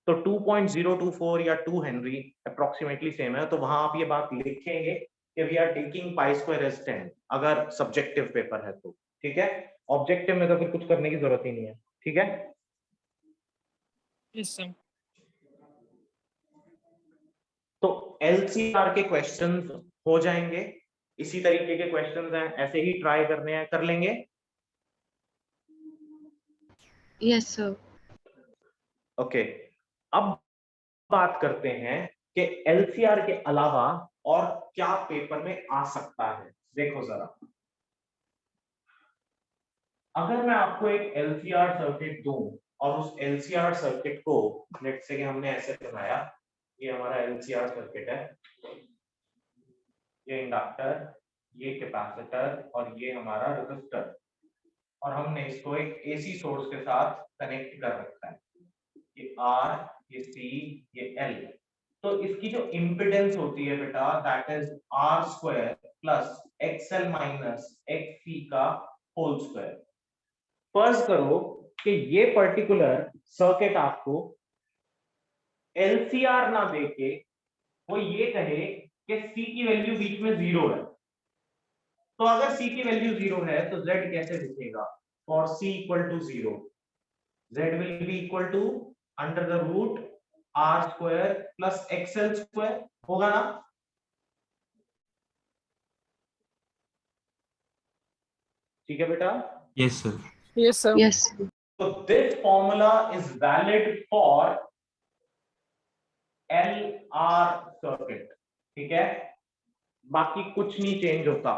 [SPEAKER 1] तो 2.024 या 2 हेनरी अप्रोक्सीमेटली सेम है, तो वहां आप ये बात लिखेंगे कि we are taking pi square as 10 अगर सब्जेक्टिव पेपर है तो, ठीक है। ऑब्जेक्टिव में तो फिर कुछ करने की जरूरत ही नहीं है, ठीक है।
[SPEAKER 2] Yes, sir.
[SPEAKER 1] तो LCR के क्वेश्चंस हो जाएंगे, इसी तरीके के क्वेश्चंस हैं, ऐसे ही ट्राई करने हैं, कर लेंगे।
[SPEAKER 5] Yes, sir.
[SPEAKER 1] ओके, अब बात करते हैं कि LCR के अलावा और क्या पेपर में आ सकता है। देखो जरा, अगर मैं आपको एक LCR सर्किट दूं और उस LCR सर्किट को लेट्स से कि हमने ऐसे बनाया, ये हमारा LCR सर्किट है, ये इंडक्टर, ये कैपेसिटर और ये हमारा रेजिस्टर, और हमने इसको एक AC सोर्स के साथ कनेक्ट कर रखा है, ये R, ये C, ये L। तो इसकी जो इम्पीडेंस होती है बेटा, that is R square plus XL minus XC का होल स्क्वायर। फर्ज करो कि ये पर्टिकुलर सर्किट आपको LCR ना देके वो ये कहे कि C की वैल्यू बीच में 0 है, तो अगर C की वैल्यू 0 है तो Z कैसे दिखेगा? For C equal to 0, Z will be equal to under the root R square plus XL square, होगा ना? ठीक है बेटा?
[SPEAKER 3] Yes, sir.
[SPEAKER 2] Yes, sir.
[SPEAKER 5] Yes, sir.
[SPEAKER 1] So this formula is valid for LR circuit, ठीक है, बाकी कुछ नहीं चेंज होता।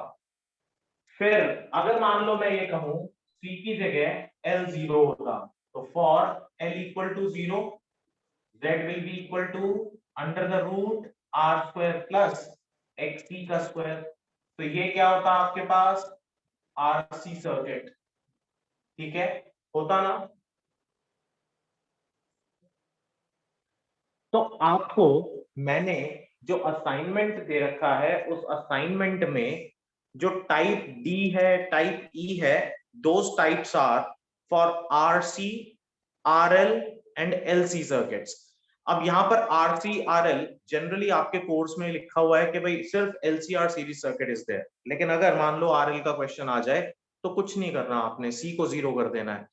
[SPEAKER 1] फिर अगर मान लो मैं ये कहूं C की जगह L 0 होता, तो for L equal to 0, Z will be equal to under the root R square plus XC का स्क्वायर। तो ये क्या होता आपके पास? RC सर्किट, ठीक है, होता ना? तो आपको मैंने जो असाइनमेंट दे रखा है, उस असाइनमेंट में जो टाइप डी है, टाइप ई है, those types are for RC, RL and LC circuits. अब यहाँ पर आरसी आरएल जनरली आपके कोर्स में लिखा हुआ है कि भाई सिर्फ LCR series circuit is there, लेकिन अगर मान लो आरएल का क्वेश्चन आ जाए तो कुछ नहीं करना, आपने सी को 0 कर देना है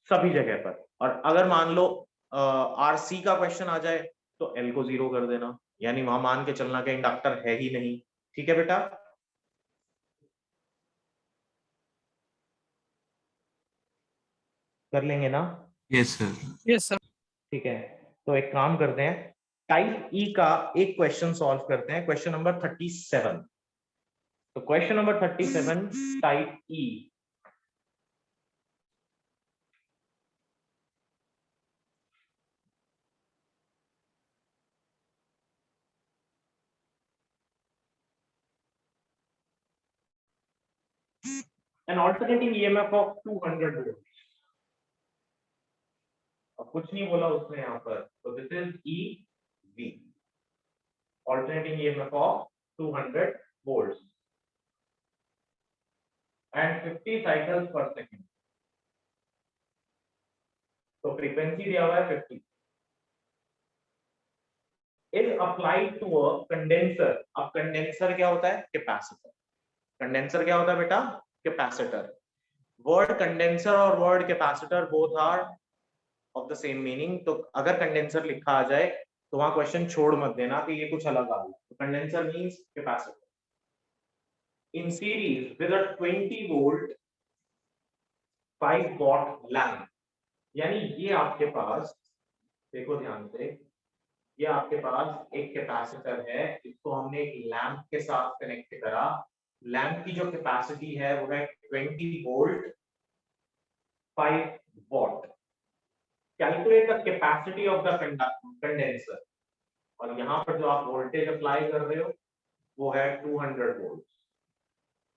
[SPEAKER 1] सभी जगह पर, और अगर मान लो आरसी का क्वेश्चन आ जाए तो एल को 0 कर देना, यानी वहां मान के चलना कि इंडक्टर है ही नहीं। ठीक है बेटा? कर लेंगे ना?
[SPEAKER 3] Yes, sir.
[SPEAKER 2] Yes, sir.
[SPEAKER 1] ठीक है, तो एक काम करते हैं, टाइप ई का एक क्वेश्चन सॉल्व करते हैं, क्वेश्चन नंबर 37। तो question number 37 type E. an alternating EMF of 200 volts। अब कुछ नहीं बोला उसने यहाँ पर, तो this is E V, alternating EMF of 200 volts and 50 cycles per second। तो फ्रीक्वेंसी दिया हुआ है 50, is applied to a condenser। अब कंडेंसर क्या होता है? कैपेसिटर। कंडेंसर क्या होता है बेटा? कैपेसिटर। वर्ड कंडेंसर और word capacitor both are of the same meaning. तो अगर कंडेंसर लिखा आ जाए तो वहां क्वेश्चन छोड़ मत देना कि ये कुछ अलग आ गया। तो condenser means capacitor in series with a 20 volt 5 what lamp. यानी ये आपके पास, देखो ध्यान से, ये आपके पास एक कैपेसिटर है, इसको हमने एक लैंप के साथ कनेक्ट करा। लैंप की जो कैपेसिटी है वो है 20 volt 5 what. Calculate the capacity of the condenser, और यहाँ पर जो आप वोल्टेज अप्लाई कर रहे हो वो है 200 वोल्ट,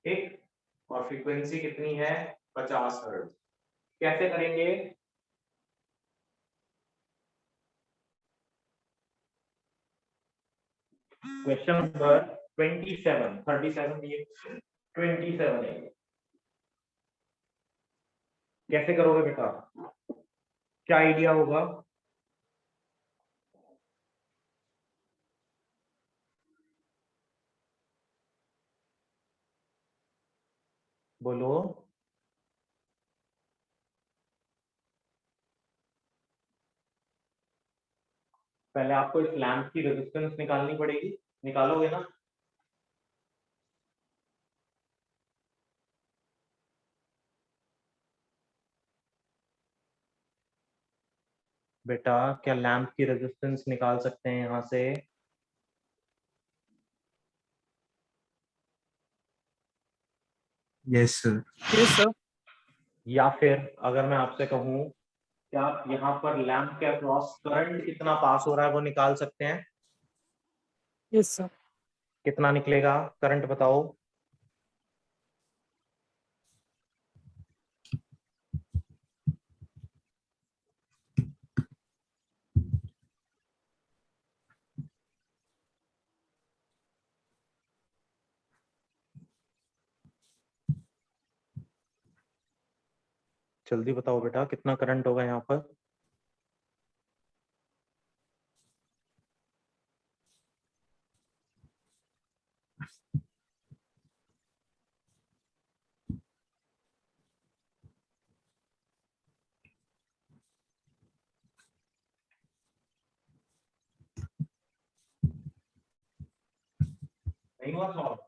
[SPEAKER 1] ठीक, और फ्रीक्वेंसी कितनी है? 50 हर्ट्ज। कैसे करेंगे? क्वेश्चन नंबर 27, 37 ये 27 है। कैसे करोगे बेटा? क्या आइडिया होगा? बोलो। पहले आपको इस लैंप की रेजिस्टेंस निकालनी पड़ेगी, निकालोगे ना? बेटा क्या लैंप की रेजिस्टेंस निकाल सकते हैं यहां से?
[SPEAKER 3] Yes sir.
[SPEAKER 2] Yes, sir.
[SPEAKER 1] या फिर अगर मैं आपसे कहूं कि आप यहाँ पर लैंप के अक्रॉस करंट कितना पास हो रहा है वो निकाल सकते हैं?
[SPEAKER 2] Yes, sir.
[SPEAKER 1] कितना निकलेगा करंट बताओ? जल्दी बताओ बेटा कितना करंट होगा यहाँ पर? नहीं हुआ सॉल्व?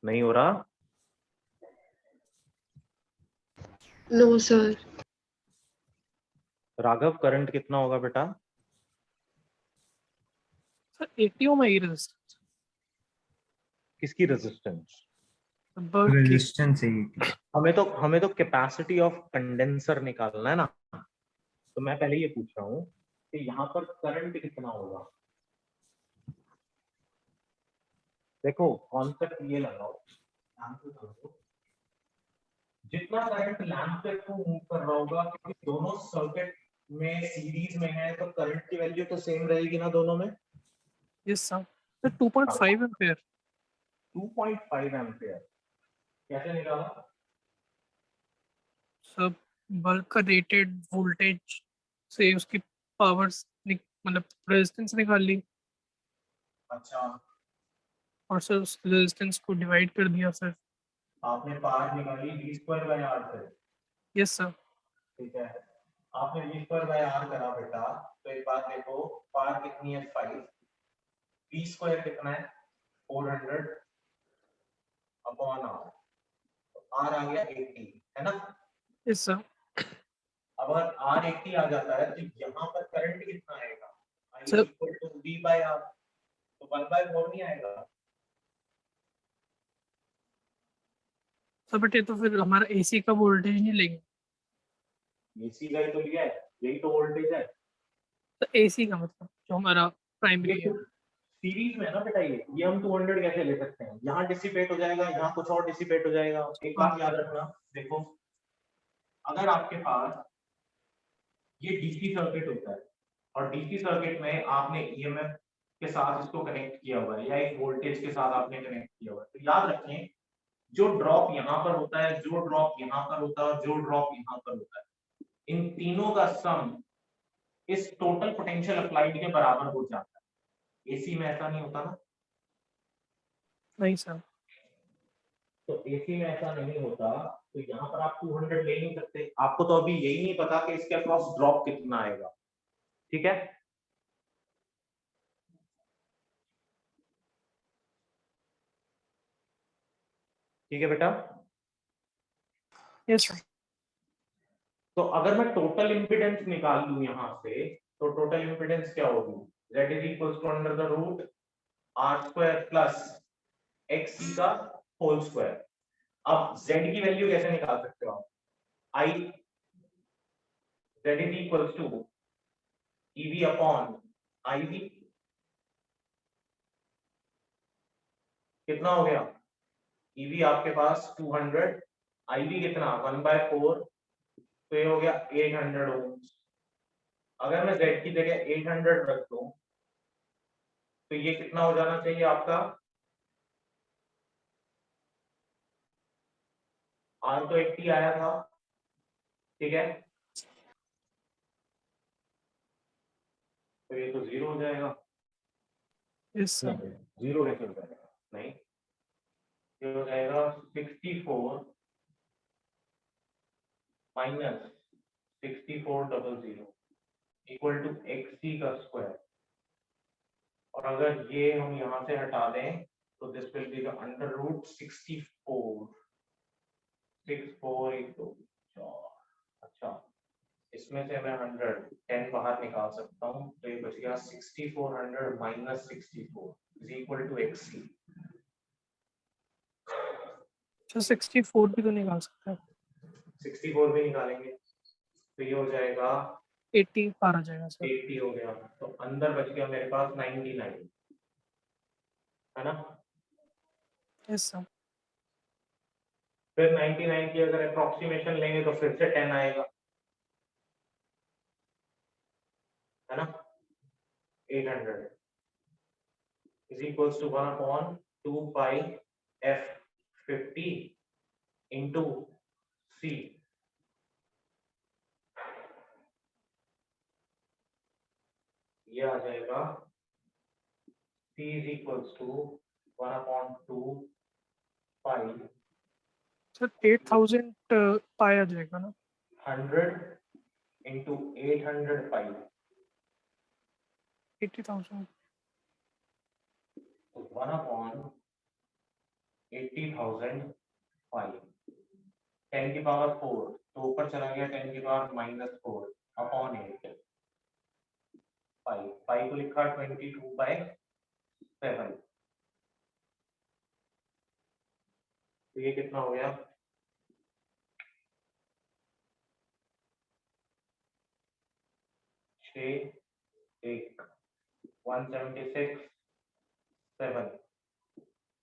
[SPEAKER 1] नहीं हो रहा?
[SPEAKER 5] No, sir.
[SPEAKER 1] राघव करंट कितना होगा बेटा?
[SPEAKER 2] Sir, 80 ohm है resistance.
[SPEAKER 1] किसकी रेजिस्टेंस?
[SPEAKER 2] Bulb की.
[SPEAKER 3] रेजिस्टेंस है 80।
[SPEAKER 1] हमें तो कैपेसिटी ऑफ कंडेंसर निकालना है ना, तो मैं पहले ये पूछ रहा हूँ कि यहाँ पर करंट कितना होगा। देखो कॉन्सेप्ट ये लगाओ, लैंप को समझो। जितना करंट लैंप पे को मूव कर रहा होगा, क्योंकि दोनों सर्किट में सीरीज में है, तो करंट की वैल्यू तो सेम रहेगी ना दोनों में।
[SPEAKER 2] Yes, sir. Sir, 2.5 ampere.
[SPEAKER 1] 2.5 ampere कैसे निकाला?
[SPEAKER 2] Sir, bulb का rated voltage से उसकी power मतलब resistance निकाल ली
[SPEAKER 1] अच्छा,
[SPEAKER 2] और सर उस resistance को divide कर दिया सर.
[SPEAKER 1] आपने पावर निकाली v²/r से।
[SPEAKER 2] Yes, sir.
[SPEAKER 1] ठीक है, आपने v²/r करा बेटा, तो एक बात देखो, पावर कितनी है 5, v² कितना है 400 अपॉन r, r आ गया 80 है ना।
[SPEAKER 2] Yes, sir.
[SPEAKER 1] अब अगर r 80 आ जाता है तो यहाँ पर करंट कितना आएगा? I
[SPEAKER 2] Sir.
[SPEAKER 1] Equal to v/r, तो 1/4 नहीं आएगा?
[SPEAKER 2] सर बट ये तो फिर हमारा AC का वोल्टेज नहीं लेंगे.
[SPEAKER 1] एसी का ही तो लिया है, यही तो वोल्टेज है।
[SPEAKER 2] तो AC का मतलब जो हमारा प्राइमरी है.
[SPEAKER 1] सीरीज में है ना बेटा, ये हम 200 कैसे ले सकते हैं? यहाँ डिसिपेट हो जाएगा, यहाँ कुछ और डिसिपेट हो जाएगा। एक बात याद रखना, देखो अगर आपके पास ये डीसी सर्किट होता है और डीसी सर्किट में आपने ईएमएफ के साथ इसको कनेक्ट किया हुआ है या एक वोल्टेज के साथ आपने कनेक्ट किया हुआ है, तो याद रखें जो ड्रॉप यहाँ पर होता है, जो ड्रॉप यहाँ पर होता है, जो ड्रॉप यहाँ पर होता है, इन तीनों का सम इस टोटल पोटेंशियल अप्लाइड के बराबर हो जाता है। एसी में ऐसा नहीं होता ना,
[SPEAKER 2] नहीं सर.
[SPEAKER 1] तो एसी में ऐसा नहीं होता, तो यहाँ पर आप 200 ले नहीं सकते। आपको तो अभी यही नहीं पता कि इसके अक्रॉस ड्रॉप कितना आएगा, ठीक है? ठीक है बेटा।
[SPEAKER 2] Yes sir.
[SPEAKER 1] तो अगर मैं टोटल इंपीडेंस निकाल लूं यहाँ से, तो टोटल इंपीडेंस क्या होगी? Z is equal to under the root r² plus xc का होल स्क्वायर। अब Z की वैल्यू कैसे निकाल सकते हो आप? I Z is equal to EV upon IV। कितना हो गया? EV आपके पास 200, IV कितना 1/4, तो ये हो गया 800 ओम। अगर मैं Z की जगह 800 रख दूं तो ये कितना हो जाना चाहिए आपका, R तो 80 आया था, ठीक है, तो ये तो 0 हो जाएगा।
[SPEAKER 2] Yes, sir.
[SPEAKER 1] 0 कैसे हो जाएगा, नहीं, ये हो जाएगा 64 माइनस 6400 इक्वल टू XC का स्क्वायर। और अगर ये हम यहाँ से हटा दें तो this will be the under root 64 अच्छा, इसमें से मैं 110 बाहर निकाल सकता हूँ, तो ये बच गया 6400 minus 64 is equal to XC।
[SPEAKER 2] तो 64 भी तो निकाल सकते हैं,
[SPEAKER 1] 64 भी निकालेंगे तो ये हो जाएगा
[SPEAKER 2] 80 पार आ जाएगा सर।
[SPEAKER 1] 80 हो गया, तो अंदर बच गया मेरे पास 99, है ना।
[SPEAKER 2] Yes sir.
[SPEAKER 1] फिर 99 की अगर अप्रोक्सीमेशन लेंगे तो फिर से 10 आएगा, है ना। 800 is equals to 1 upon 2 pi f50 into c। ये आ जाएगा c is equals to 1 upon 2 pi
[SPEAKER 2] sir 8000 पाया जाएगा ना,
[SPEAKER 1] 100 into 800 pi,
[SPEAKER 2] 80,000
[SPEAKER 1] तो 1 upon 80,000 pi 10 की पावर 4, तो ऊपर चला गया 10 की पावर माइनस 4 अपॉन 8 पाई को लिखा 22/7, तो ये कितना हो गया, एक 176 7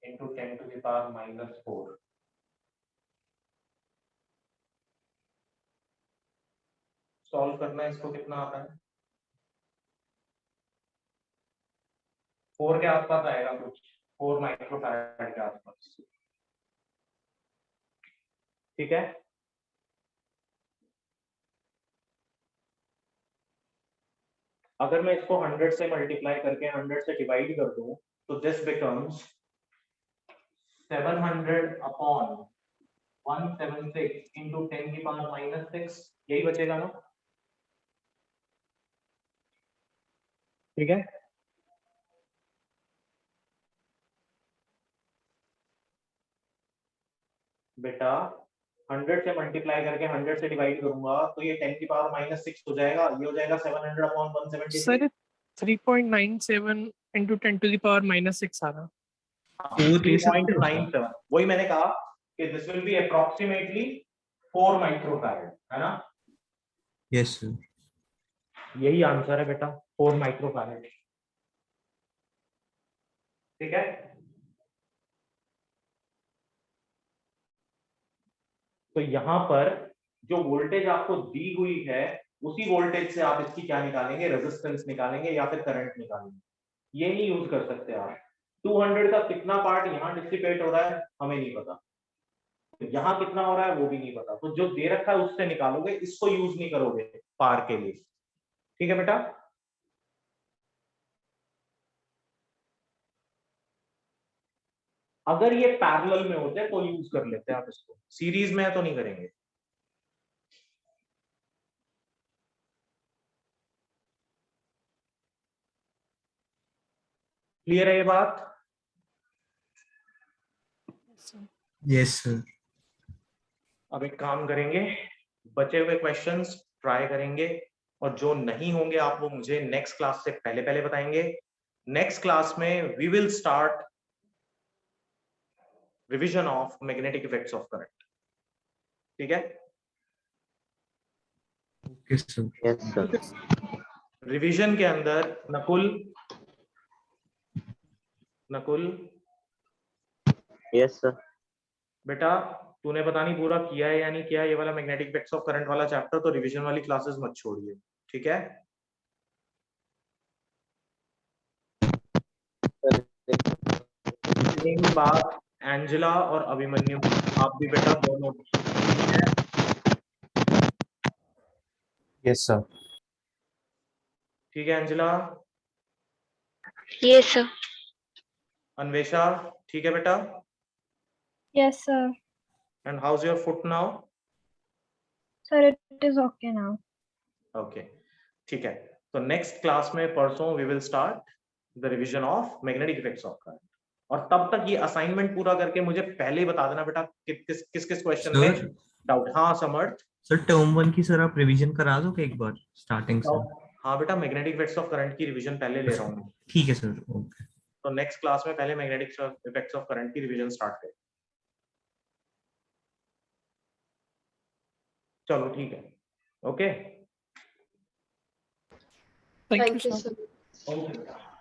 [SPEAKER 1] into 10 to the power minus 4। Solve करना है इसको, कितना आता है, 4 के आसपास आएगा कुछ, 4 माइक्रोफैराड के आसपास, ठीक है। अगर मैं इसको 100 से मल्टीप्लाई करके 100 से डिवाइड कर दूं तो दिस बिकम्स 700 अपॉन 176 into 10 की पावर माइनस 6, यही बचेगा ना, ठीक है। बेटा 100 से मल्टीप्लाई करके 100 से डिवाइड करूंगा तो ये 10 की पावर माइनस 6 हो जाएगा, ये हो जाएगा 700 upon 176।
[SPEAKER 2] Sir 3.97 into 10 to the power minus 6 आ रहा।
[SPEAKER 1] 3.97, वही मैंने कहा कि this will B approximately 4 microfarad, है ना।
[SPEAKER 3] Yes sir.
[SPEAKER 1] यही आंसर है बेटा, 4 माइक्रोफैराड, ठीक है। तो यहां पर जो वोल्टेज आपको दी हुई है उसी वोल्टेज से आप इसकी क्या निकालेंगे, रेजिस्टेंस निकालेंगे या फिर करंट निकालेंगे, ये नहीं यूज कर सकते आप। 200 का कितना पार्ट यहाँ डिसिपेट हो रहा है हमें नहीं पता, यहाँ कितना हो रहा है वो भी नहीं पता, तो जो दे रखा है उससे निकालोगे, इसको यूज नहीं करोगे पार के लिए, ठीक है बेटा। अगर ये पैरेलल में होते तो यूज कर लेते आप इसको, सीरीज में है तो नहीं करेंगे। क्लियर है ये बात।
[SPEAKER 3] Yes sir.
[SPEAKER 1] अब एक काम करेंगे, बचे हुए क्वेश्चंस ट्राई करेंगे और जो नहीं होंगे आप वो मुझे नेक्स्ट क्लास से पहले पहले बताएंगे। नेक्स्ट क्लास में we will start revision of magnetic effects of current, ठीक है।
[SPEAKER 3] Okay sir.
[SPEAKER 4] Yes, sir.
[SPEAKER 1] Revision के अंदर नकुल
[SPEAKER 4] Yes, sir.
[SPEAKER 1] बेटा तूने पता नहीं पूरा किया है या नहीं किया ये वाला मैग्नेटिक इफेक्ट्स ऑफ करंट वाला चैप्टर, तो रिवीजन वाली क्लासेस मत छोड़िए, ठीक है। सेम बात एंजेला और अभिमन्यु, आप भी बेटा दोनों ठीक है?
[SPEAKER 4] Yes, sir.
[SPEAKER 1] ठीक है एंजेला,
[SPEAKER 5] Yes, sir.
[SPEAKER 1] अन्वेषा ठीक है बेटा?
[SPEAKER 6] Yes, sir.
[SPEAKER 1] And how's your foot now?
[SPEAKER 6] Sir, it is okay now.
[SPEAKER 1] Okay ठीक है, तो नेक्स्ट क्लास में परसों we will start the revision of magnetic effects of current, और तब तक ये असाइनमेंट पूरा करके मुझे पहले ही बता देना बेटा किस किस क्वेश्चन में
[SPEAKER 3] सर
[SPEAKER 1] डाउट। हाँ समर्थ,
[SPEAKER 3] सर टर्म 1 की सर आप रिवीजन करा दोगे एक बार स्टार्टिंग से?
[SPEAKER 1] हाँ बेटा मैग्नेटिक इफेक्ट्स ऑफ करंट की रिवीजन पहले ले रहा हूँ मैं,
[SPEAKER 3] ठीक है सर, ओके।
[SPEAKER 1] तो नेक्स्ट क्लास में पहले मैग्नेटिक इफेक्ट्स ऑफ करंट की रिवीजन स्टार्ट करें। चलो ठीक है, okay
[SPEAKER 2] Thank you,
[SPEAKER 5] Thank you,
[SPEAKER 2] sir.
[SPEAKER 5] sir.
[SPEAKER 1] Okay.